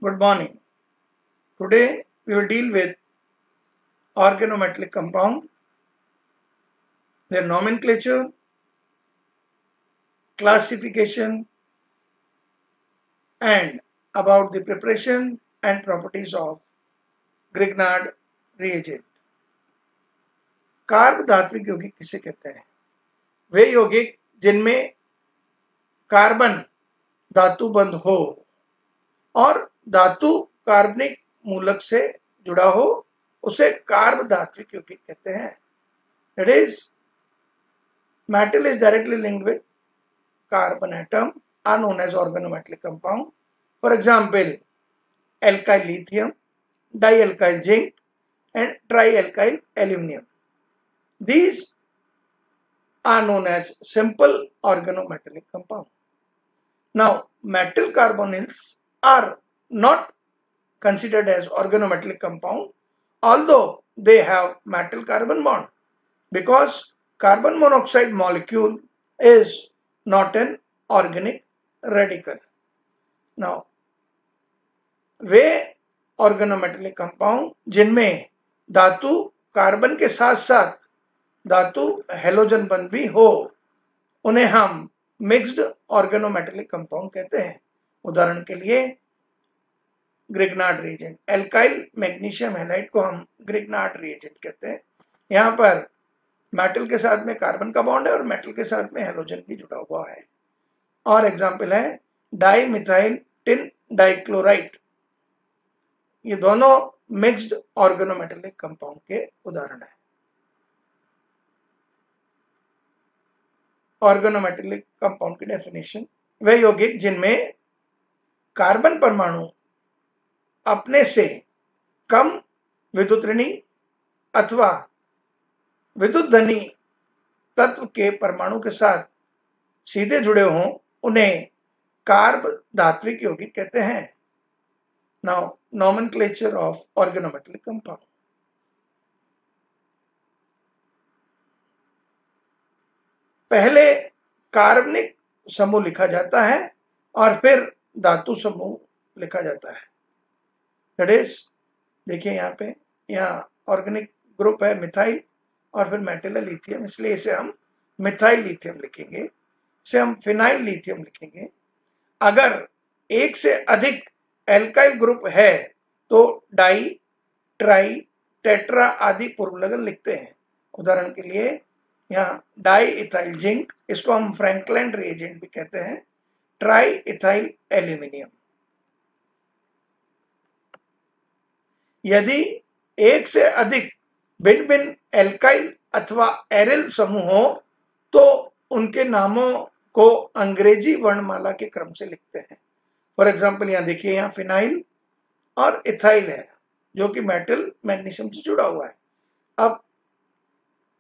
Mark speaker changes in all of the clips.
Speaker 1: Good morning. Today we will deal with organometallic compound, their nomenclature, classification, and about the preparation and properties of Grignard reagent. Carb धात्विक यौगिक किसे कहते हैं? वे यौगिक जिनमें carbon धातु बंध हो और धातु कार्बनिक मूलक से जुड़ा हो, उसे कार्ब धात्विक यौगिक कहते हैं. That is, metal is directly linked with carbon atom are known as organometallic compound. For example, alkyl lithium, dialkyl zinc, and trialkyl aluminum. These are known as simple organometallic compound. Now, metal carbonyls are not considered as organometallic compound, although they have metal carbon bond, because carbon monoxide molecule is not an organic radical. Now, way organometallic compound जिनमें धातु carbon के साथ साथ धातु halogen बंध भी हो, उन्हें हम मिक्स्ड ऑर्गेनोमेटेलिक कंपाउंड कहते हैं. उदाहरण के लिए Grignard reagent, alkyl magnesium halide को हम ग्रिग्नार्ड रिएजेंट कहते हैं. यहाँ पर मेटल के साथ में कार्बन का बॉन्ड है और मेटल के साथ में हेलोजन भी जुड़ा हुआ है. और एग्जाम्पल है डाई मिथाइल टिन डाइक्लोराइड. ये दोनों मिक्स्ड ऑर्गेनोमेटेलिक कंपाउंड के उदाहरण है. ऑर्गेनोमेटेलिक कंपाउंड की डेफिनेशन: वे यौगिक जिनमें कार्बन परमाणु अपने से कम विद्युत ऋणी अथवा विद्युत धनी तत्व के परमाणु के साथ सीधे जुड़े हों, उन्हें कार्ब धात्विक यौगिक कहते हैं. Now nomenclature of organometallic compound. पहले कार्बनिक समूह लिखा जाता है और फिर धातु समूह लिखा जाता है. दैट इज, देखिए यहाँ पे, यहाँ ऑर्गेनिक ग्रुप है मिथाइल और फिर मेटल है लिथियम, इसलिए इसे हम मिथाइल लिथियम लिखेंगे. इसे हम फिनाइल लिथियम लिखेंगे. अगर एक से अधिक एल्काइल ग्रुप है तो डाई, ट्राई, टेट्रा आदि पूर्वलग्न लिखते हैं. उदाहरण के लिए यहाँ डाई इथाइल जिंक, इसको हम फ्रैंकलैंड रिएजेंट भी कहते हैं. Try ethyl aluminium. यदि एक से अधिक भिन्न भिन्न एल्काइल अथवा एरिल समूह हो तो उनके नामों को अंग्रेजी वर्णमाला के क्रम से लिखते हैं. फॉर एग्जाम्पल यहाँ देखिए, यहाँ फिनाइल और इथाइल है जो कि मेटल मैग्नीशियम से जुड़ा हुआ है. अब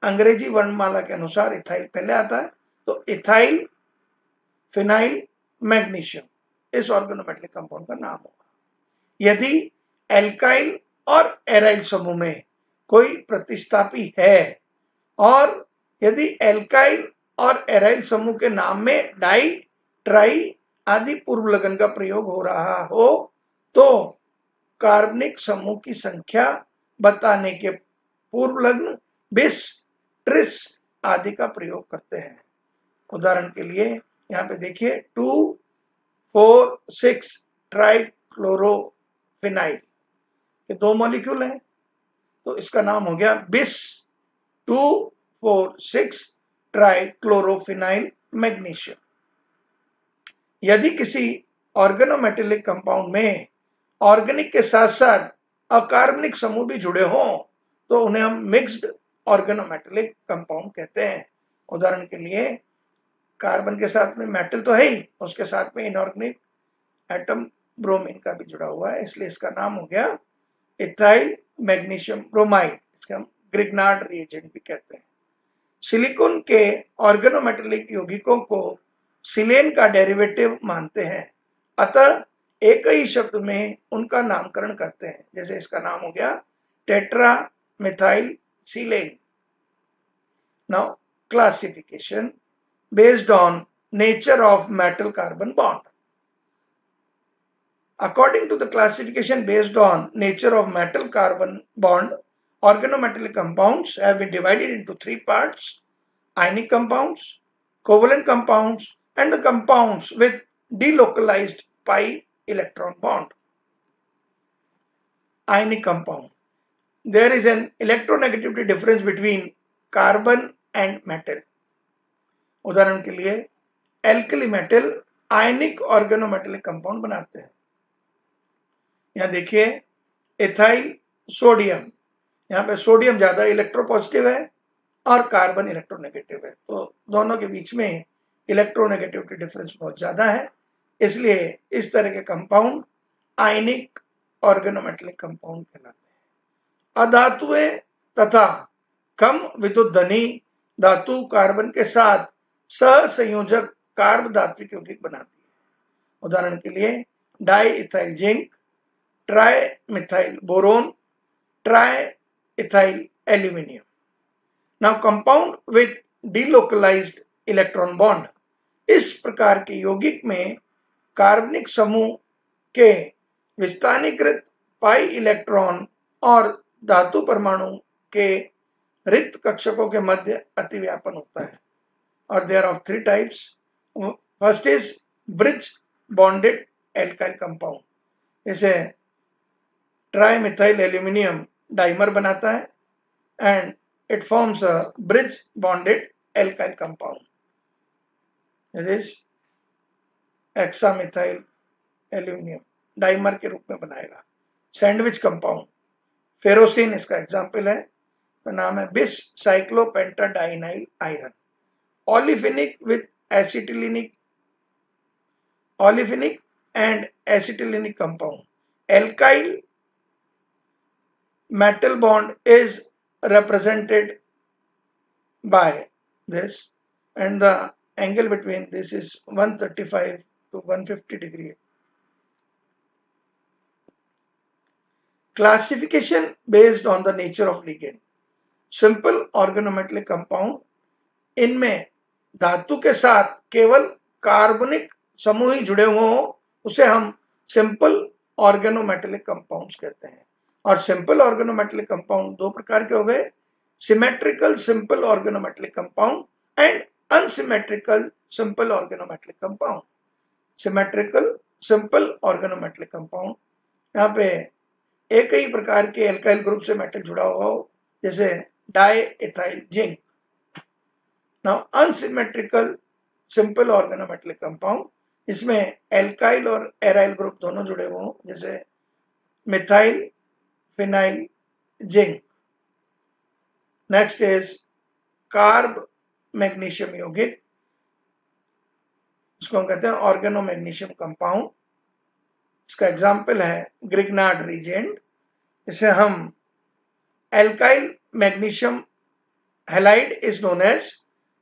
Speaker 1: अंग्रेजी वर्णमाला के अनुसार इथाइल पहले आता है, तो इथाइल, फिनाइल, मैग्नीशियम इस ऑर्गेनोमेटेलिक कंपाउंड का नाम होगा. यदि एल्काइल और एराइल समूह में कोई प्रतिस्थापी है और यदि एल्काइल और एराइल समूह के नाम में डाई, ट्राई आदि पूर्वलग्न का प्रयोग हो रहा हो तो कार्बनिक समूह की संख्या बताने के पूर्वलग्न, बिस, ट्रिस आदि का प्रयोग करते हैं. उदाहरण के लिए यहाँ पे देखिए 2,4,6 ट्राइक्लोरोफिनाइल, ये दो मॉलिक्यूल हैं, तो इसका नाम हो गया बिस 2,4,6 ट्राइक्लोरोफिनाइल मैग्नीशियम. यदि किसी ऑर्गेनोमेटेलिक कंपाउंड में ऑर्गेनिक के साथ साथ अकार्बनिक समूह भी जुड़े हों तो उन्हें हम मिक्स्ड ऑर्गेनोमेटेलिक कंपाउंड कहते हैं. उदाहरण के लिए कार्बन के साथ में मेटल तो है ही, उसके साथ में इनऑर्गेनिक एटम ब्रोमीन का भी जुड़ा हुआ है, इसलिए इसका नाम हो गया इथाइल मैग्नीशियम ब्रोमाइड. इसका हम ग्रिग्नार्ड रिएजेंट भी कहते हैं. सिलिकॉन के ऑर्गेनोमेटेलिक यौगिकों को सिलेन का डेरिवेटिव मानते हैं, अतः एक ही शब्द में उनका नामकरण करते हैं. जैसे इसका नाम हो गया tetra methyl silane. Now classification based on nature of metal carbon bond. According to the classification based on nature of metal carbon bond, organometallic compounds have been divided into three parts: ionic compounds, covalent compounds, and the compounds with delocalized pi electron bond. Ionic compound. There is an electronegativity difference between carbon and metal. उदाहरण के लिए alkali metal आयनिक organometallic compound बनाते हैं. यहां देखिए ethyl sodium, यहाँ पे sodium ज्यादा इलेक्ट्रोपॉजिटिव है और कार्बन इलेक्ट्रोनेगेटिव है, तो दोनों के बीच में इलेक्ट्रोनेगेटिविटी डिफरेंस बहुत ज्यादा है, इसलिए इस तरह के कंपाउंड आयनिक ऑर्गेनोमेटेलिक कंपाउंड कहलाते हैं. अधातुएं तथा कम विद्युत धनी धातु कार्बन के साथ सहसंयोजक कार्ब धात्विक यौगिक बनाती है. उदाहरण के लिए diethyl zinc, trimethyl boron, triethyl aluminium. Now compound with delocalised electron bond. इस प्रकार के यौगिक में कार्बनिक समूह के विस्थानीकृत पाई इलेक्ट्रॉन और धातु परमाणु के रिक्त कक्षकों के मध्य अतिव्यापन होता है. और there are three types. First is bridge bonded alkyl compound. इसे ट्राइमिथाइल एल्यूमिनियम डाइमर बनाता है and it forms a bridge bonded alkyl compound. It is hexamethyl aluminium dimer के रूप में बनाएगा. सैंडविच कंपाउंड फेरोसिन इसका एग्जाम्पल है, तो नाम है bis cyclopentadienyl iron. Olefinic with acetylenic, olefinic and acetylenic compound. Alkyl metal bond is represented by this, and the angle between this is 135 to 150 degree. Classification based on the nature of ligand. Simple organometallic compound, इनमें धातु के साथ केवल कार्बनिक समूह ही जुड़े हुए हों उसे हम सिंपल ऑर्गेनोमेटेलिक कंपाउंड्स कहते हैं. और सिंपल ऑर्गेनोमेटेलिक कंपाउंड दो प्रकार के हो गए: symmetrical simple organometallic compound and unsymmetrical simple organometallic compound. Symmetrical simple organometallic compound, यहाँ पे एक ही प्रकार के एल्काइल ग्रुप से मेटल जुड़ा हुआ हो, जैसे diethyl zinc. Now unsymmetrical simple organometallic compound, इसमें एल्काइल और एराइल ग्रुप दोनों जुड़े हुए हों, जैसे methyl phenyl zinc. Next is carb magnesium यौगिक, इसको हम कहते हैं ऑर्गेनो मैग्नीशियम कंपाउंड. इसका एग्जाम्पल है ग्रिग्नार्ड रिएजेंट. इसे हम alkyl magnesium halide is known as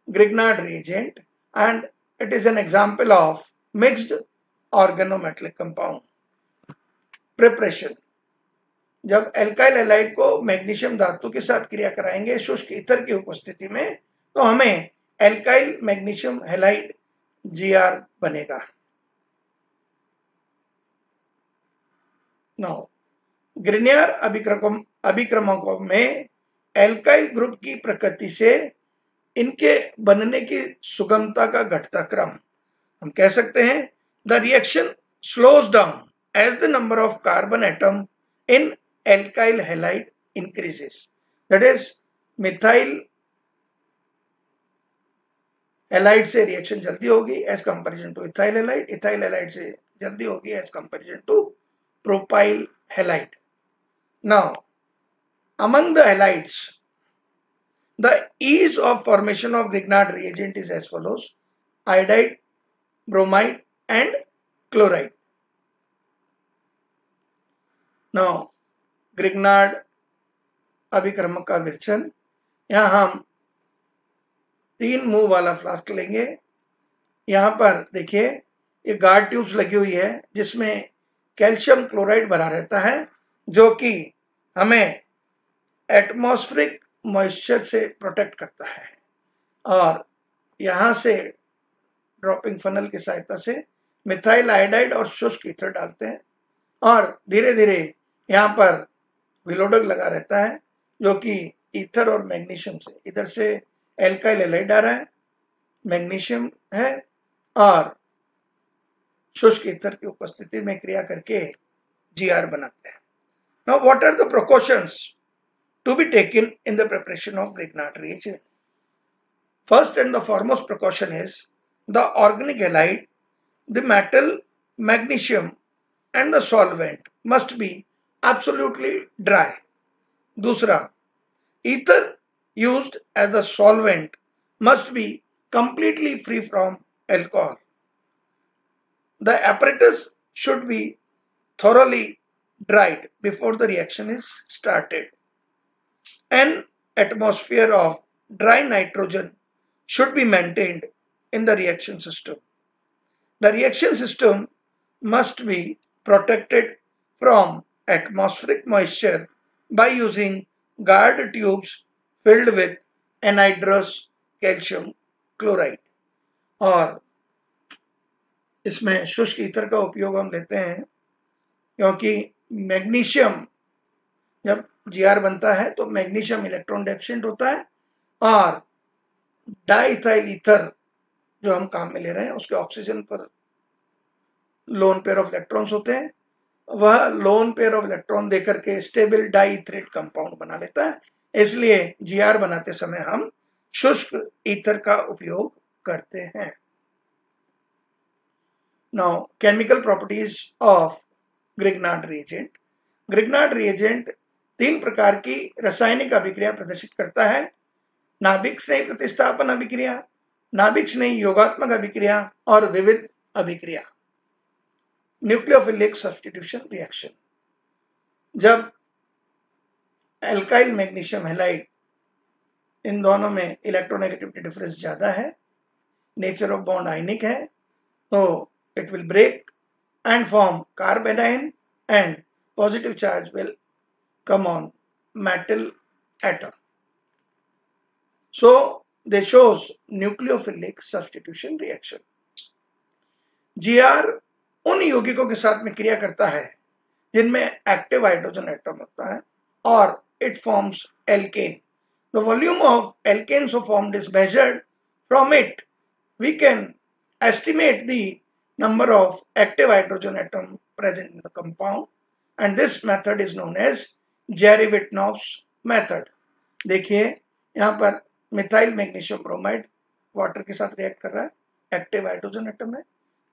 Speaker 1: Grignard reagent and it is an example of mixed organometallic compound. Preparation. जब एल्काइल हैलाइड को मैग्नीशियम धातु के साथ क्रिया कराएंगे शुष्क ईथर की उपस्थिति में, तो हमें एल्काइल मैग्नीशियम हैलाइड Gr बनेगा. नाउ ग्रिनियर अभिक्रमकों में एल्काइल ग्रुप की प्रकृति से इनके बनने की सुगमता का घटता क्रम. हम कह सकते हैं the reaction slows down as the number of carbon atom in alkyl halide increases. That is, methyl halide से रिएक्शन जल्दी होगी as comparison to ethyl halide, ethyl halide से जल्दी होगी as comparison to propyl halide. Now among the halides, the ease of formation of Grignard reagent is as follows: iodide, bromide and chloride. Now Grignard अभिक्रमक का विरचन. यहां हम 3 मुंह वाला फ्लास्क लेंगे. यहां पर देखिए ये गार्ड ट्यूब्स लगी हुई है जिसमें कैल्शियम क्लोराइड भरा रहता है, जो कि हमें एटमॉस्फेरिक मॉइस्चर से प्रोटेक्ट करता है. और यहां से ड्रॉपिंग फनल की सहायता से मिथाइल आयोडाइड और शुष्क ईथर डालते हैं. और धीरे धीरे यहाँ पर विलोडक लगा रहता है जो कि ईथर और मैग्नीशियम से, इधर से एल्काइल हैलाइड आ रहा है, मैग्नीशियम है, और शुष्क ईथर की उपस्थिति में क्रिया करके जीआर बनाते हैं. Now what are the precautions to be taken in the preparation of Grignard reagent? First and the foremost precaution is the organic halide, the metal, magnesium and the solvent must be absolutely dry. दूसरा, ether used as a solvent must be completely free from alcohol. The apparatus should be thoroughly dried before the reaction is started. An atmosphere of dry nitrogen should be maintained in the reaction system. The reaction system must be protected from atmospheric moisture by using guard tubes filled with anhydrous calcium chloride. और इसमें शुष्क ether का उपयोग हम लेते हैं क्योंकि magnesium जब जीआर बनता है तो मैग्नीशियम इलेक्ट्रॉन डेफिशिएंट होता है और डाइथाइल ईथर जो हम काम में ले रहे हैं उसके ऑक्सीजन पर लोन पेयर ऑफ इलेक्ट्रॉन्स होते हैं, वह लोन पेयर ऑफ इलेक्ट्रॉन देकर के स्टेबल डाइथरेट कंपाउंड बना लेता है. इसलिए जीआर बनाते समय हम शुष्क ईथर का उपयोग करते हैं. Now chemical properties of Grignard reagent. Grignard reagent 3 प्रकार की रासायनिक अभिक्रिया प्रदर्शित करता है. नाभिक स्नेही प्रतिस्थापन अभिक्रिया, नाभिक स्नेही योगात्मक अभिक्रिया और विविध अभिक्रिया. Nucleophilic substitution reaction. जब एल्काइल मैग्नीशियम हैलाइड इन दोनों में इलेक्ट्रोनेगेटिविटी डिफरेंस ज्यादा है, नेचर ऑफ बॉन्ड आयनिक है, तो it will break and form carbanion and positive charge will come on metal atom. So they shows nucleophilic substitution reaction. GR उन यौगिकों के साथ में क्रिया करता है जिनमें एक्टिव हाइड्रोजन एटम होता है और it forms alkane. The volume of alkane so formed is measured. From it we can estimate the number of active hydrogen atom present in the compound and this method is known as Jari-Vitnov's method. देखिए यहाँ पर methyl magnesium bromide water के साथ react कर रहा है, active hydrogen atom है.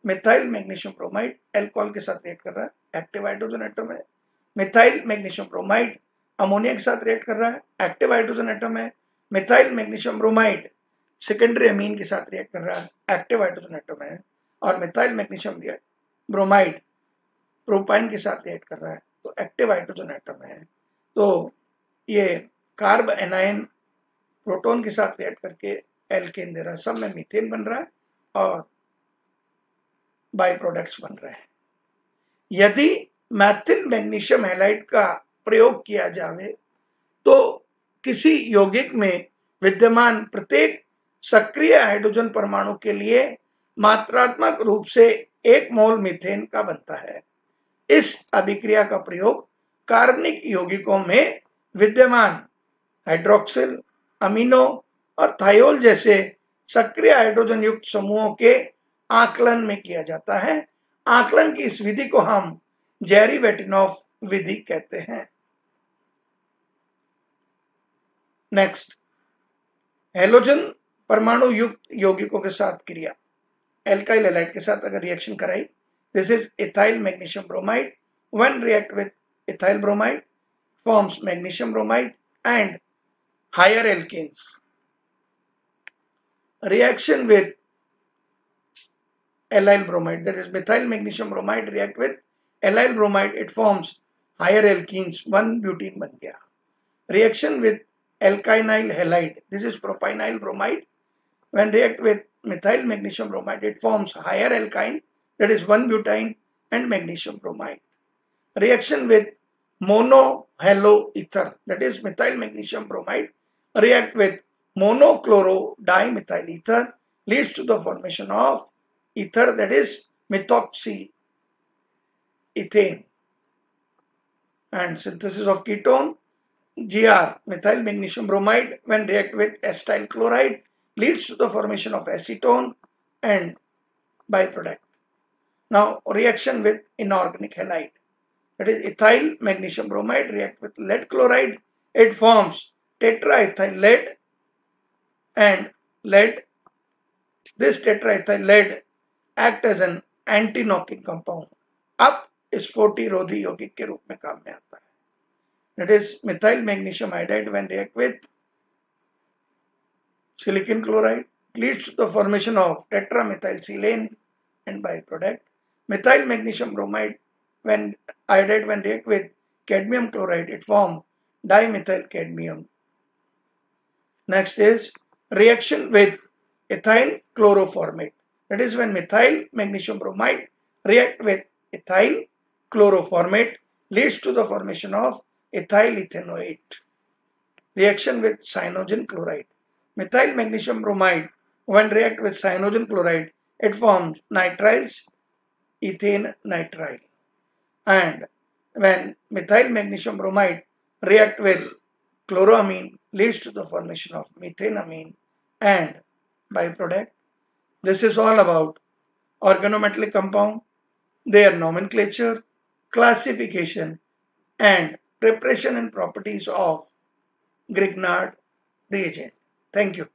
Speaker 1: Methyl magnesium bromide alcohol के साथ रिएक्ट कर रहा है, एक्टिव हाइड्रोजन एटम है. मिथाइल मैग्नीशियम ब्रोमाइड अमोनिया के साथ रिएक्ट कर रहा है, एक्टिव हाइड्रोजन एटम है. Methyl magnesium bromide secondary amine के साथ रिएक्ट कर रहा है, एक्टिव हाइड्रोजन एटम है. और मिथाइल मैग्नीशियम ब्रोमाइड प्रोपाइन के साथ रिएक्ट कर रहा है तो एक्टिव हाइड्रोजन एटम है. तो ये कार्ब एनायन प्रोटॉन के साथ रिएक्ट करके एल्केन दे रहा है, सब में मीथेन बन रहा है और बाई प्रोडक्ट्स बन रहे हैं. यदि मैथिल मैग्नीशियम हैलाइड का प्रयोग किया जाए तो किसी यौगिक में विद्यमान प्रत्येक सक्रिय हाइड्रोजन परमाणु के लिए मात्रात्मक रूप से 1 मोल मीथेन का बनता है. इस अभिक्रिया का प्रयोग कार्बनिक यौगिकों में विद्यमान हाइड्रोक्सिल, अमीनो और थायोल जैसे सक्रिय हाइड्रोजन युक्त समूहों के आकलन में किया जाता है. आकलन की इस विधि को हम जेरी-वेटिनॉफ विधि कहते हैं. नेक्स्ट, हेलोजन परमाणु युक्त यौगिकों के साथ क्रिया. एल्काइल हैलाइड के साथ अगर रिएक्शन कराई, this is ethyl magnesium bromide. When react with ethyl bromide forms magnesium bromide and higher alkenes. Reaction with allyl bromide, that is methyl magnesium bromide react with allyl bromide, it forms higher alkenes, 1-butene बन गया. Reaction with alkynyl halide, this is propynyl bromide, when react with methyl magnesium bromide it forms higher alkyne, that is 1-butene and magnesium bromide. Reaction with monohaloether, that is methyl magnesium bromide, react with monochloro-dimethyl ether, leads to the formation of ether, that is methoxyethane. And synthesis of ketone, Gr, methyl magnesium bromide, when react with acetyl chloride, leads to the formation of acetone and byproduct. Now, reaction with inorganic halide, that is ethyl magnesium bromide react with lead chloride, it forms tetraethyl lead and lead. This tetraethyl lead act as an anti-knocking compound. अब स्फोटिरोधी यौगिक के रूप में काम में आता है. That is methyl magnesium iodide when react with silicon chloride leads to the formation of tetramethylsilane and byproduct. Methyl magnesium bromide when iodide when react with cadmium chloride, it form dimethyl cadmium. Next is reaction with ethyl chloroformate. That is when methyl magnesium bromide react with ethyl chloroformate leads to the formation of ethyl ethanoate. Reaction with cyanogen chloride. Methyl magnesium bromide when react with cyanogen chloride, it forms nitriles ethane nitrile. And when methyl magnesium bromide react with chloroamine leads to the formation of methanamine and byproduct. This is all about organometallic compound, their nomenclature, classification and preparation and properties of Grignard reagent. Thank you.